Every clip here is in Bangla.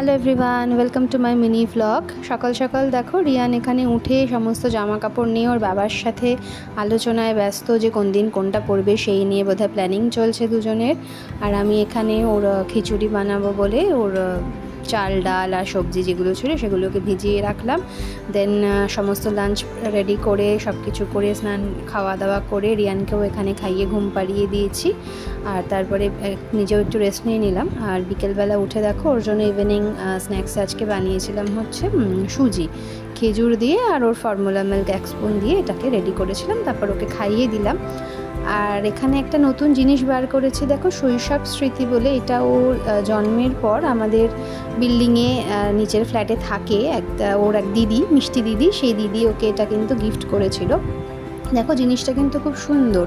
Hello everyone, welcome to my mini vlog. সকাল সকাল দেখো রিয়ান এখানে উঠে সমস্ত জামা কাপড় নিয়ে ওর বাবার সাথে আলোচনায় ব্যস্ত যে কোন দিন কোনটা পরবে সেই নিয়ে বোধহয় প্ল্যানিং চলছে দুজনের। আর আমি এখানে ওর খিচুড়ি বানাবো বলে ওর চাল ডাল আর সবজি যেগুলো ছিল সেগুলোকে ভিজিয়ে রাখলাম। দেন সমস্ত লাঞ্চ রেডি করে সব কিছু করে স্নান খাওয়া দাওয়া করে রিয়ানকেও এখানে খাইয়ে ঘুম পাড়িয়ে দিয়েছি। আর তারপরে নিজেও একটু রেস্ট নিয়ে নিলাম। আর বিকেলবেলা উঠে দেখো ওর জন্য ইভিনিং স্ন্যাক্স আজকে বানিয়েছিলাম হচ্ছে সুজি খেজুর দিয়ে আর ওর ফর্মুলা মিল্ক 1 স্পুন দিয়ে এটাকে রেডি করেছিলাম, তারপর ওকে খাইয়ে দিলাম। আর এখানে একটা নতুন জিনিস বার করেছি দেখো, শৈশব স্মৃতি বলে। এটা ওর জন্মের পর আমাদের বিল্ডিংয়ে নিচের ফ্ল্যাটে থাকে ওর এক দিদি, মিষ্টি দিদি, সেই দিদি ওকে এটা কিন্তু গিফট করেছিল। দেখো জিনিসটা কিন্তু খুব সুন্দর,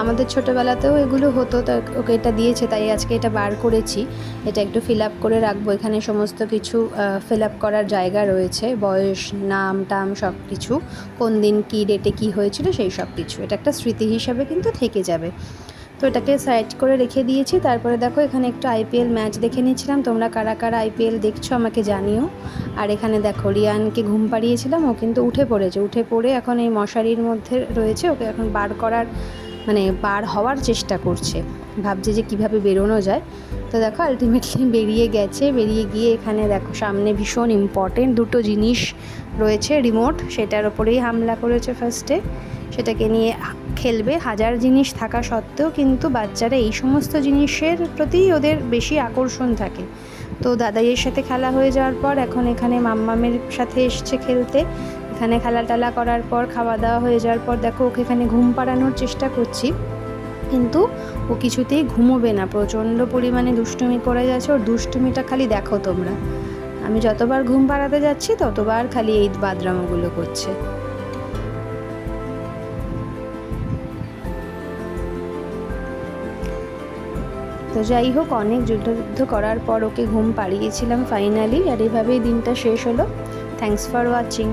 আমাদের ছোটোবেলাতেও এগুলো হতো, তো ওকে এটা দিয়েছে তাই আজকে এটা বার করেছি। এটা একটু ফিল আপ করে রাখবো, এখানে সমস্ত কিছু ফিল আপ করার জায়গা রয়েছে, বয়স, নাম টাম সব কিছু, কোন দিন কী ডেটে কী হয়েছিল সেই সব কিছু। এটা একটা স্মৃতি হিসাবে কিন্তু থেকে যাবে। তো এটাকে সাইড করে রেখে দিয়েছি। তারপরে দেখো এখানে একটু আইপিএল ম্যাচ দেখে নিচ্ছিলাম। তোমরা কারা কারা আইপিএল দেখছো আমাকে জানিও। আর এখানে দেখো রিয়ানকে ঘুম পাড়িয়েছিলাম, ও কিন্তু উঠে পড়েছে, উঠে পড়ে এখন এই মশারির মধ্যে রয়েছে। ওকে এখন বার হওয়ার চেষ্টা করছে, ভাবছে যে কিভাবে বেরোনো যায়। তো দেখো আলটিমেটলি বেরিয়ে গেছে। বেরিয়ে গিয়ে এখানে দেখো সামনে ভীষণ ইম্পর্টেন্ট দুটো জিনিস রয়েছে, রিমোট, সেটার ওপরেই হামলা করেছে ফার্স্টে। সেটাকে নিয়ে খেলবে, হাজার জিনিস থাকা সত্ত্বেও কিন্তু বাচ্চারা এই সমস্ত জিনিসের প্রতি ওদের বেশি আকর্ষণ থাকে। তো দাদাইয়ের সাথে খেলা হয়ে যাওয়ার পর এখন এখানে মাম্মামের সাথে এসছে খেলতে। এখানে খেলা টেলা করার পর খাওয়া দাওয়া হয়ে যাওয়ার পর দেখো ওকে এখানে ঘুম পাড়ানোর চেষ্টা করছি, কিন্তু ও কিছুতেই ঘুমোবে না, প্রচণ্ড পরিমাণে দুষ্টুমি করে যাচ্ছে। ওর দুষ্টুমিটা খালি দেখো তোমরা, আমি যতবার ঘুম পাড়াতে যাচ্ছি ততবার খালি এই বাদরামোগুলো করছে। তো যাই হোক, অনেক যুদ্ধ করার পর ওকে ঘুম পাড়িয়েছিলাম ফাইনালি, আর এভাবেই দিনটা শেষ হলো। Thanks for watching.